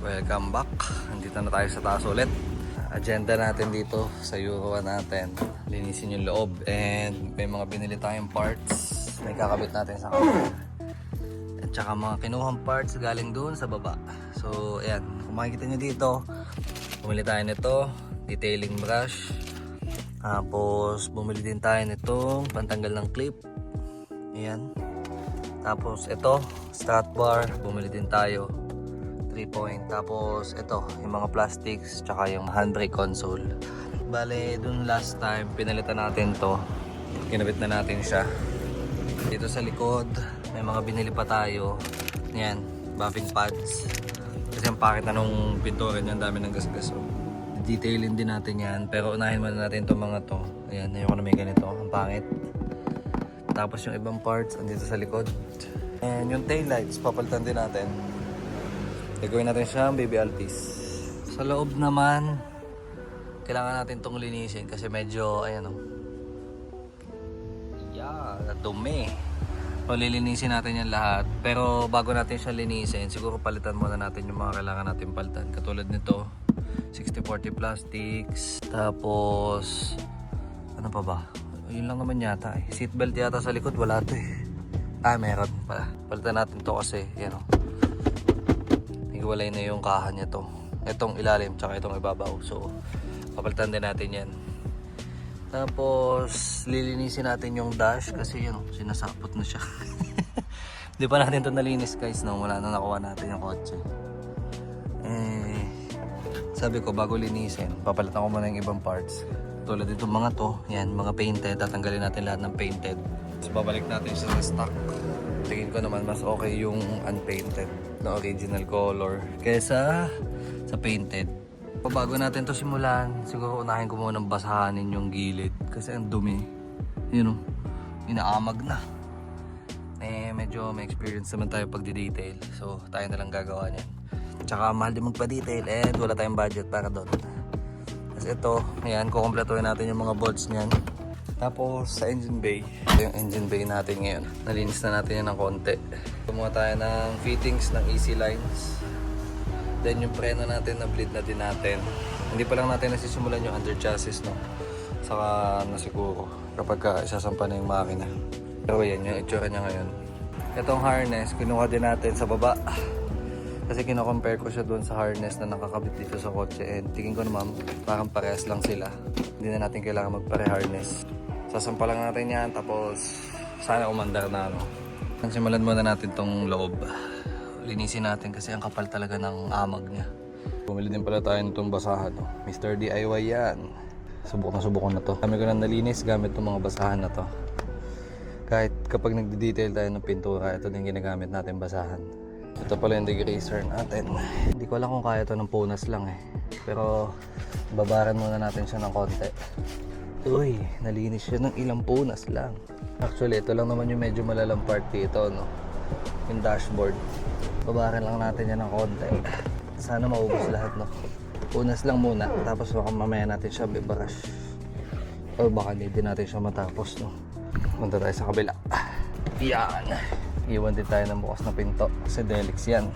Welcome back. Nandito na tayo sa taas ulit. Agenda natin dito sa Euro 1 natin. Linisin yung loob and may mga binili tayong parts. May kakabit natin sa camera. At saka mga kinuhang parts galing doon sa baba. So ayan, kung makikita nyo dito, bumili tayo nito, detailing brush. Tapos bumili din tayo nitong pantanggal ng clip. Ayan. Tapos ito, strut bar, bumili din tayo. 3-point. Tapos ito, yung mga plastics tsaka yung handbrake console. Bale, dun last time pinalitan natin to. Kinabit na natin siya. Dito sa likod, may mga binili pa tayo. Yan, buffing pads. Kasi ang pakit na nung pintura niyan, dami ng gasgas. Detailin din natin yan. Pero unahin muna natin itong mga to. Ayan, ayoko na may ganito. Ang pangit. Tapos yung ibang parts andito sa likod. And yung tail lights, papalitan din natin. Gagawin natin siyang baby altis. Sa loob naman, kailangan natin itong linisin kasi medyo, ayan o. Dumi. So, lilinisin natin yan lahat. Pero bago natin siya linisin, siguro palitan muna natin yung mga kailangan natin palitan. Katulad nito, 60-40 plastics. Tapos, ano pa ba? Yun lang naman yata eh. Seatbelt yata sa likod, wala to eh. Meron pala. Palitan natin to kasi, yan o. Hiwalay na yung kahan niya to. Itong ilalim tsaka itong ibabaw. So papalitan din natin yan. Tapos lilinisin natin yung dash kasi yun, sinasapot na siya. Hindi pa natin to nalinis guys, no? Wala na nakuha natin yung kotse. Sabi ko bago linisin, papalitan ko muna yung ibang parts. Tulad itong mga to, yan, mga painted. Tatanggalin natin lahat ng painted. Tapos babalik natin siya sa stock. Tingin ko naman mas okay yung unpainted na original color kaysa sa painted. Bago natin to simulan, siguro unahin ko muna basahanin yung gilid kasi ang dumi. Yun o, inaamag na. Medyo may experience naman tayo pag di-detail. So tayo na lang gagawa niyan. Tsaka mahal din magpa-detail and wala tayong budget para doon. Kasi ito, ayan, kukompletohin natin yung mga bolts niyan. Tapos sa engine bay, ito yung engine bay natin ngayon. Nalinis na natin yan ng konti. Kumuha tayo ng fittings ng easy lines. Then yung preno natin, na-bleed na din natin. Hindi pa lang natin nasisimulan yung under chassis, no? Saka nasiguro kapag isasampa na yung makina. Pero yan, yung itsura niya ngayon. Itong harness, kinuha din natin sa baba. Kasi kino-compare ko siya doon sa harness na nakakabit dito sa kotse. And tingin ko naman, parang parehas lang sila. Hindi na natin kailangan magpare-harness. Sasampa lang natin yan, tapos sana umandar na, no? Simulan muna natin tong loob. Linisin natin kasi ang kapal talaga ng amag niya. Bumili din pala tayo nitong basahan, no? Mr. DIY yan. Subok ko na to. Kami ko na nalinis gamit itong mga basahan na to. Kahit kapag nagdi-detail tayo ng pintura, ito din ginagamit natin basahan. Ito pala yung degreaser natin. Hindi ko alam kung kaya ito ng punas lang eh. Pero babaran muna natin siya ng konti. Uy, nalinis siya ng ilang punas lang. Actually, ito lang naman yung medyo malalang part dito, no? Yung dashboard. Babaran lang natin yan ng konti. Sana maubos lahat, no? Punas lang muna. Tapos baka mamaya natin siya bibrush. O baka hindi natin siya matapos, no? Punta tayo sa kabila. Yan. Iwan din tayo ng bukas na pinto. Kasi Delix yan.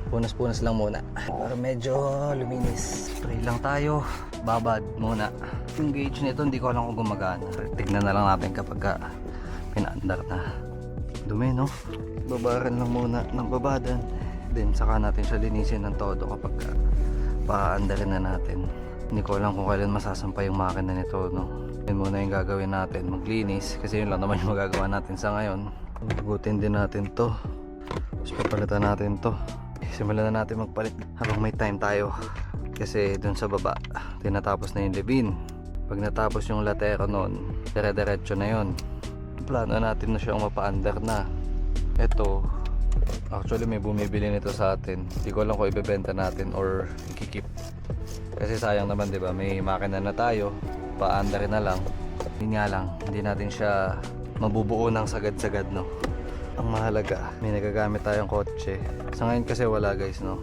Punas-punas lang muna. Para medyo luminis. Spray lang tayo. Babad muna. Yung gauge nito hindi ko alam kung gumagana. Tignan na lang natin kapag pinaandar na. Dumi, no? Babaran lang muna ng babadan. Then saka natin siya linisin ng todo kapag paandarin na natin. Hindi ko alam kung kailan masasampa yung makina nito, no? Yun muna yung gagawin natin. Maglinis. Kasi yun lang naman yung magagawa natin sa ngayon. Hugutin din natin to. Tapos papalitan natin to. Simulan na natin magpalit habang may time tayo. Kasi dun sa baba, tinatapos na yung libin. Pag natapos yung latero nun, dire-diretso na yun. Plano natin na siyang mapa-under na. Ito, actually may bumibili nito sa atin. Hindi ko alam kung ibebenta natin or ikikip. Kasi sayang naman, di ba? May makina na tayo, pa-under na lang. Yun nga lang, hindi natin siya mabubuo ng sagad-sagad, no? Ang mahalaga, may nagagamit tayong kotse. Sa ngayon kasi wala guys, no?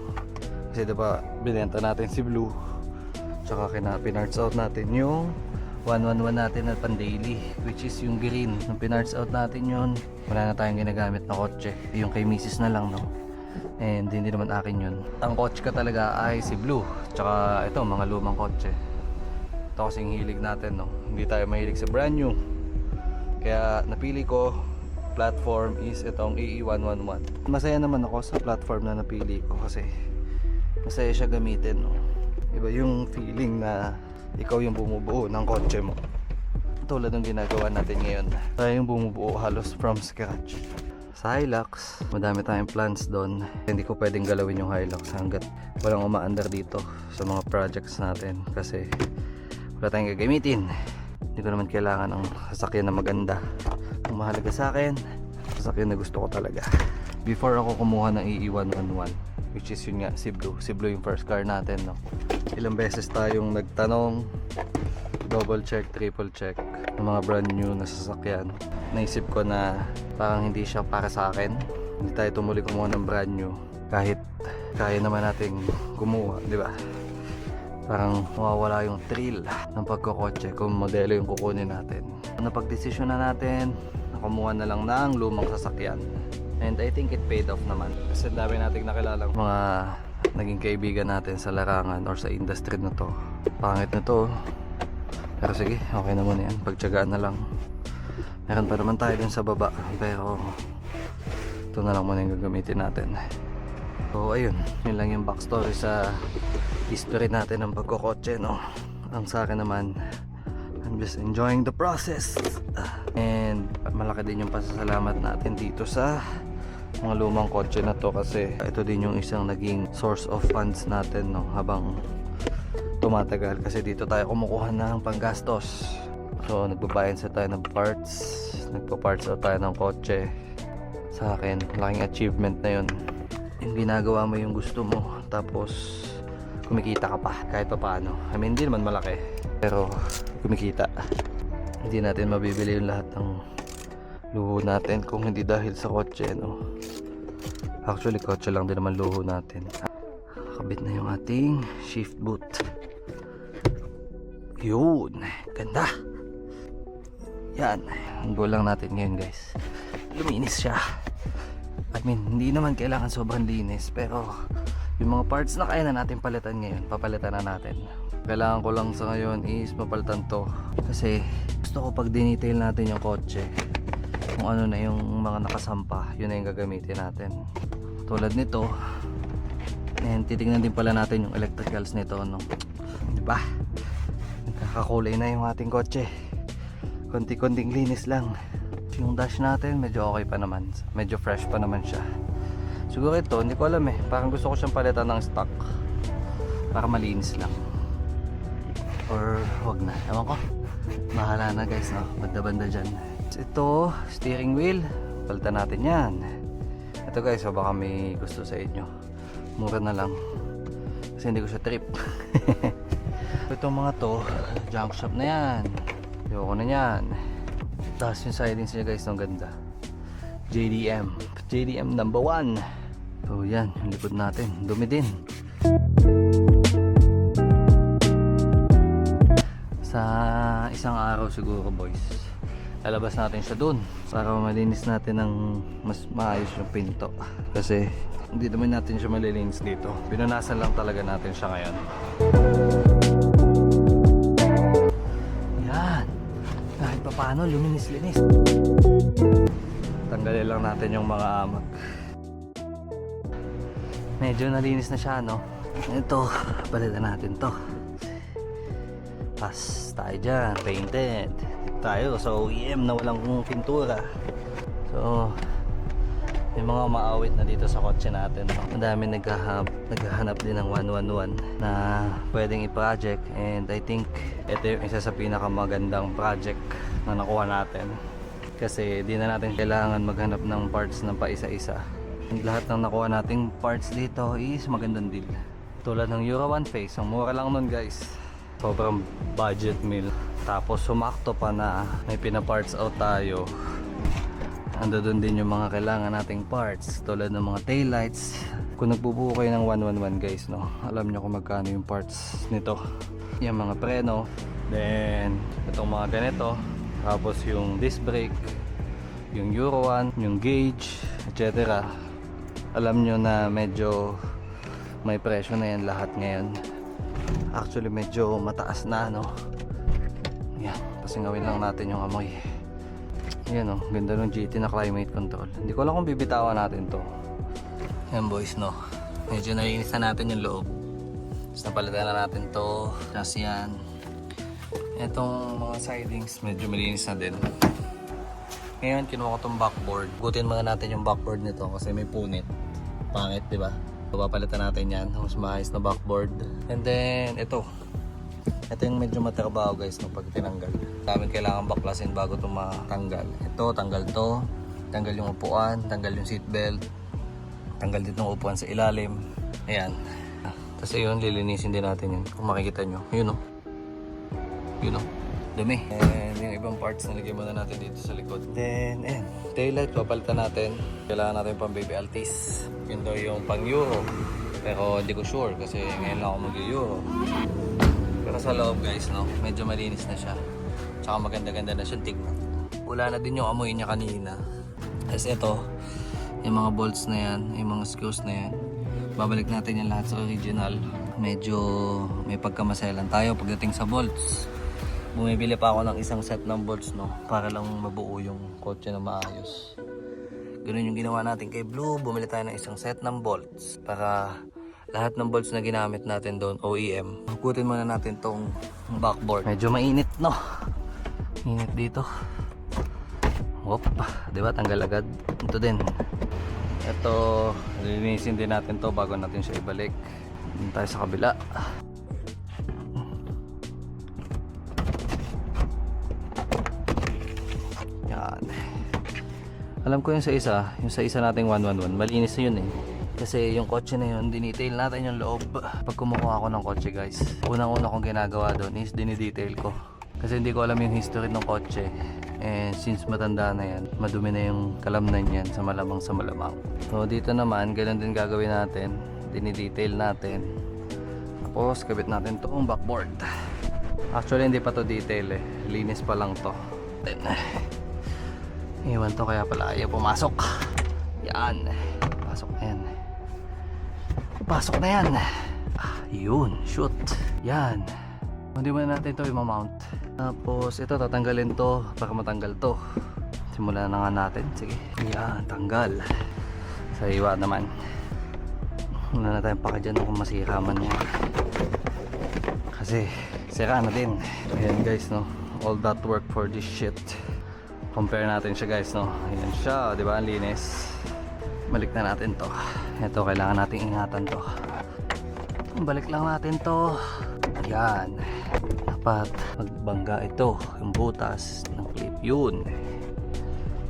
Kasi diba, binenta natin si Blue. Tsaka pinarts out natin yung 111 natin na pan daily, which is yung green. Nung pinarts out natin yun, wala na tayong ginagamit na kotse. Yung kay Mrs. na lang, no? And hindi naman akin yun. Ang kotse ka talaga ay si Blue. Tsaka ito, mga lumang kotse. Ito kasing hilig natin, no? Hindi tayo mahilig sa brand new. Kaya napili ko platform is itong AE111. Masaya naman ako sa platform na napili ko kasi masaya siya gamitin, no? Iba yung feeling na ikaw yung bumubuo ng kotse mo. Tulad ng ginagawa natin ngayon. Tayo yung bumubuo halos from scratch. Sa Hilux, madami tayong plans doon. Hindi ko pwedeng galawin yung Hilux hanggat walang umaandar dito sa mga projects natin kasi wala tayong gagamitin. Hindi ko naman kailangan ng sasakyan na maganda. Ang mahalaga sa akin, sasakyan na gusto ko talaga. Before ako kumuha ng AE111, which is yun nga, si Blue. Si Blue yung first car natin, no? Ilang beses tayong nagtanong, double check, triple check ng mga brand new na sasakyan. Naisip ko na parang hindi siya para sa akin. Hindi tayo tumuloy kumuha ng brand new kahit kaya naman nating kumuha, di ba? Parang mawawala yung thrill ng pagkokotse kung modelo yung kukunin natin. Napagdesisyon na natin na kumuha na lang ng lumang sasakyan. And I think it paid off naman. Kasi dami nating nakilalang mga naging kaibigan natin sa larangan or sa industry na to. Pangit na to. Pero sige, okay na muna yan. Pagtsagaan na lang. Meron pa naman tayo dun sa baba. Pero ito na lang muna yung gagamitin natin. So ayun, yun lang yung backstory sa history natin ng pagkokotse, no? Ang sa akin naman, I'm just enjoying the process. And malaki din yung pasasalamat natin dito sa mga lumang kotse na to kasi ito din yung isang naging source of funds natin, no? Habang tumatagal kasi dito tayo kumukuha ng panggastos. So nagbabayan sa tayo ng parts, nagpa-parts out tayo ng kotse. Sa akin, malaking achievement na yun. Yung ginagawa mo yung gusto mo tapos kumikita ka pa kahit pa paano. I mean, hindi naman malaki pero kumikita. Hindi natin mabibili yung lahat ng luho natin kung hindi dahil sa kotse, no? Actually, kotse lang din naman luho natin. Kabit na yung ating shift boot. Yun, ganda. Yan, ang goal lang natin ngayon, guys, luminis siya. I mean, hindi naman kailangan sobrang linis, pero yung mga parts na kaya na natin palitan ngayon, papalitan na natin. Kailangan ko lang sa ngayon is mapalitan to kasi gusto ko pag dinetail natin yung kotse, kung ano na yung mga nakasampa, yun na yung gagamitin natin. Tulad nito, and titignan din pala natin yung electricals nito, no? Diba? Nagkakakulay na yung ating kotse. Konti-konting linis lang. Yung dash natin medyo okay pa naman, medyo fresh pa naman siya. Siguro ito, hindi ko alam eh, parang gusto ko siyang palitan ng stock para malinis lang, or wag na, ewan ko, bahala na guys, no? Banda-banda dyan. Ito, steering wheel, palitan natin yan. Ito guys, so baka may gusto sa inyo, mura na lang kasi hindi ko siya trip. Itong mga to, junk shop na yan, ayoko na yan. Tapos yung sidings niya guys, ang ganda. JDM number 1. So yan, yung likod natin, dumi din. Sa isang araw siguro boys, lalabas natin siya dun para malinis natin ng mas maayos yung pinto. Kasi hindi naman natin siya malilinis dito. Pinunasan lang talaga natin siya ngayon. Kahit pa paano, luminis-linis. Tanggalin lang natin yung mga amag. Medyo nalinis na siya, no? Ito, palitan natin to. Pas tayo dyan, painted. Tayo sa OEM na walang pintura. So, may mga umaawit na dito sa kotse natin, no? Ang dami naghahanap din ng 111 na pwedeng i-project, and I think ito yung isa sa pinakamagandang project na nakuha natin kasi di na natin kailangan maghanap ng parts ng paisa-isa. Lahat ng nakuha nating parts dito is magandang deal. Tulad ng Euro 1 face, ang mura lang nun guys, sobrang budget meal. Tapos sumakto pa na may pina-parts out tayo. Ando doon din yung mga kailangan nating parts tulad ng mga taillights. Kung nagbubuo kayo ng 111 guys, no, alam nyo kung magkano yung parts nito. Yung mga preno, then itong mga ganito, tapos yung disc brake, yung Euro 1, yung gauge, etc. Alam nyo na medyo may presyo na yan lahat ngayon. Actually medyo mataas na, no? Yan, pasingawin lang natin yung amoy. Yan, oh, ganda ng GT na climate control. Hindi ko alam kung bibitawan natin to. Yan boys, no? Medyo nalinis na natin yung loob. Tapos napalitan na natin to. Tapos yan, itong mga sidings medyo malinis na din. Ngayon kinuha ko tong backboard. Gutin muna natin yung backboard nito kasi may punit. Pangit, di ba? Papalitan natin yan. Mas maayos na backboard. And then ito yung medyo matrabaho guys no, pag tinanggal. Dami kailangan baklasin bago ito matanggal. Ito, tanggal to. Tanggal yung upuan, tanggal yung seatbelt. Tanggal din yung upuan sa ilalim. Ayan. Tapos yun, lilinisin din natin yun. Kung makikita nyo. Yun o. Yun o. Dumi. And yung ibang parts nalagay muna natin dito sa likod. Then, ayan. Taillight, papalitan natin. Kailangan natin pang baby Altis. Yun daw yung pang Euro. Pero hindi ko sure kasi ngayon lang ako mag-Euro. Pero sa loob guys, no, medyo malinis na siya. Tsaka maganda-ganda na siya tignan. Wala na din yung amoy niya kanina. Tapos ito, yung mga bolts na yan, yung mga screws na yan. Babalik natin yan lahat sa original. Medyo may pagkamaselan tayo pagdating sa bolts. Bumibili pa ako ng isang set ng bolts, no, para lang mabuo yung kotse na maayos. Ganun yung ginawa natin kay Blue. Bumili tayo ng isang set ng bolts para lahat ng bolts na ginamit natin doon OEM. Hukutin muna natin tong backboard. Medyo mainit, no? Init dito. Hop, di ba? Tanggal agad. Ito din. Ito, linisin din natin to bago natin siya ibalik. Dito tayo sa kabila. Yan. Alam ko yung sa isa nating 111, malinis na yun eh. Kasi yung kotse na yun, dinetail natin yung loob. Pag kumukuha ako ng kotse guys, unang-una kong ginagawa doon is dinidetail ko. Kasi hindi ko alam yung history ng kotse. And since matanda na yan, madumi na yung kalamnan yan sa malamang. So dito naman, ganun din gagawin natin. Dinidetail natin. Tapos kabit natin itong backboard. Actually hindi pa to detail eh. Linis pa lang to. Then, iwan to kaya pala ayaw pumasok. Yan. Pasok na yan. Pasok na yan. Yun. Shoot. Yan. Hindi muna natin ito i-mount. Tapos ito tatanggalin to para matanggal to. Simulan na nga natin. Sige. Yan. Tanggal. Sa iwa naman. Wala na tayong paka dyan kung masira man yan. Kasi sira na din. Ayan guys, no. All that work for this shit. Compare natin siya guys, no. Ayan siya, di ba? Ang linis. Balik na natin to. Ito, kailangan nating ingatan to. Balik lang natin to. Ayan. Dapat magbangga ito. Yung butas ng clip. Yun.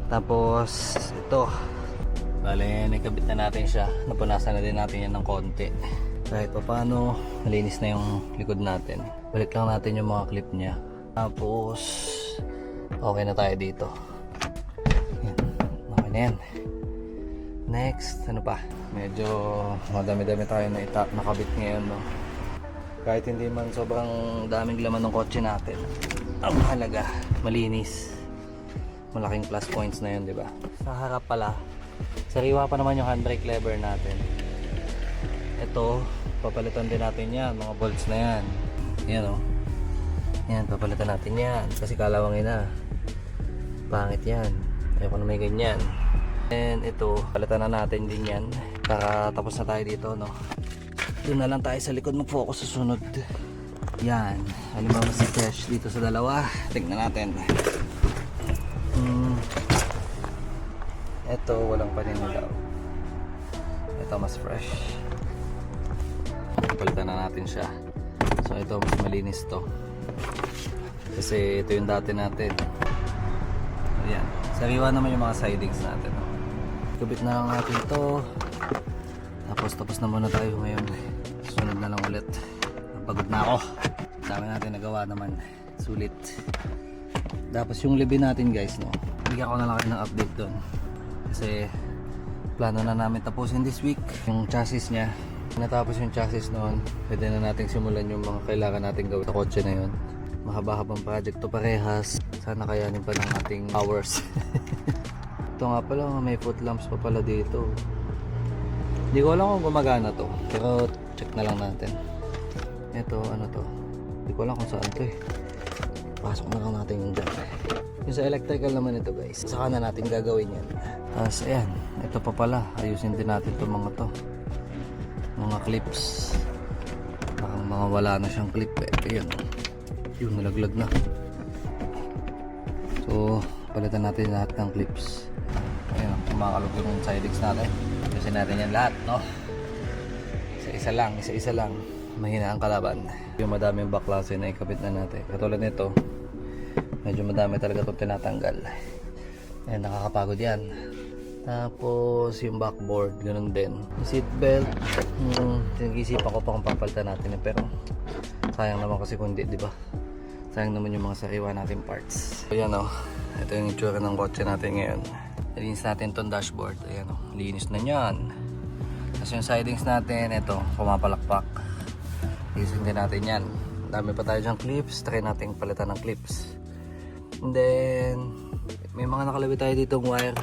Tapos, ito. Bale, nakabit na natin siya. Napunasan na din natin yan ng konti. Kahit pa paano, malinis na yung likod natin. Balik lang natin yung mga clip niya. Tapos, okay na tayo dito. Yan. Okay na yan. Next, ano pa? Medyo madami-dami tayo na nakabit ngayon, no? Kahit hindi man sobrang daming laman ng kotse natin, ang mahalaga, malinis. Malaking plus points na yun, di ba? Sa harap pala, sariwa pa naman yung handbrake lever natin. Ito, papalitan din natin yan, mga bolts na yan. Yan, oh. Yan, papalitan natin yan kasi kalawangin na. Pangit yan. Ayoko na may ganyan. And ito, palitan na natin din yan para tapos na tayo dito, no? Doon na lang tayo sa likod mag-focus sa sunod. Yan. Halimbawa si Cash dito sa dalawa. Tignan natin. Ito, walang paninilaw. Ito mas fresh. Palitan na natin siya. So ito mas malinis to. Kasi ito yung dati natin. Ayan. Sariwa naman yung mga sidings natin. Kubit na lang natin ito. Tapos na muna tayo ngayon. Sunod na lang ulit. Napagod na ako. Dami natin nagawa naman. Sulit. Tapos yung libin natin guys, no? Bigyan ko na lang kayo ng update doon. Kasi plano na namin tapusin this week. Yung chassis niya. Natapos yung chassis noon, pwede na natin simulan yung mga kailangan natin gawin sa kotse na yun. Mahaba-habang project to parehas. Sana kayanin pa ng ating hours. Ito nga pala, may foot lamps pa pala dito. Hindi ko alam kung gumagana to, pero check na lang natin. Ito, ano to? Hindi ko alam kung saan to eh. Pasok na lang natin yung dyan. Yung sa electrical naman ito guys, saka na natin gagawin yan. Tapos ayan, ito pa pala, ayusin din natin itong mga to. Mga clips. Parang mga wala na siyang clip eh. Ayan, yun nalaglag na. So, palitan natin lahat ng clips. Ayan, kumakalog yung sidings natin. Ayusin natin yan lahat, no? Isa-isa lang. Mahina ang kalaban. Yung madaming baklase na ikabit na natin. Katulad nito, medyo madami talaga itong tinatanggal. Ayan, nakakapagod yan. Tapos yung backboard, ganun din. Yung seatbelt, nag-isipan ko pa kung papalitan natin. Pero sayang naman kasi kung di ba? Sayang naman yung mga sariwa natin parts. Ayan o, ito yung itsura ng kotse natin ngayon. Linis natin itong dashboard. Ayan o, linis na yan. Tapos yung sidings natin, ito, pumapalakpak. Lisin din natin yan. Dami pa tayo dyang clips, try natin palitan ng clips. And then may mga nakalabit tayo ditong wire.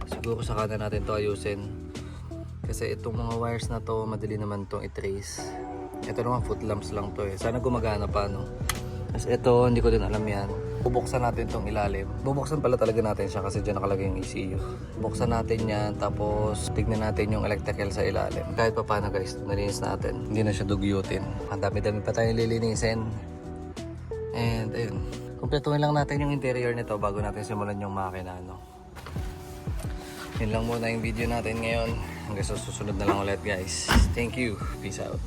Siguro saka na natin to ayusin. Kasi itong mga wires na to, madali naman tong i-trace. Ito naman foot lamps lang to eh. Sana gumagana pa no. Tapos ito, hindi ko din alam yan. Bubuksan natin tong ilalim. Bubuksan pala talaga natin siya kasi dyan nakalagay yung ECU. Buksan natin yan, tapos tignan natin yung electrical sa ilalim. Kahit pa paano guys, nalinis natin. Hindi na siya dugyutin. Ang dami-dami pa tayong lilinisin. And ayun, kumpletuhin lang natin yung interior nito bago natin simulan yung makina, no? Yun lang muna yung video natin ngayon. Hanggang sa susunod na lang ulit guys. Thank you. Peace out.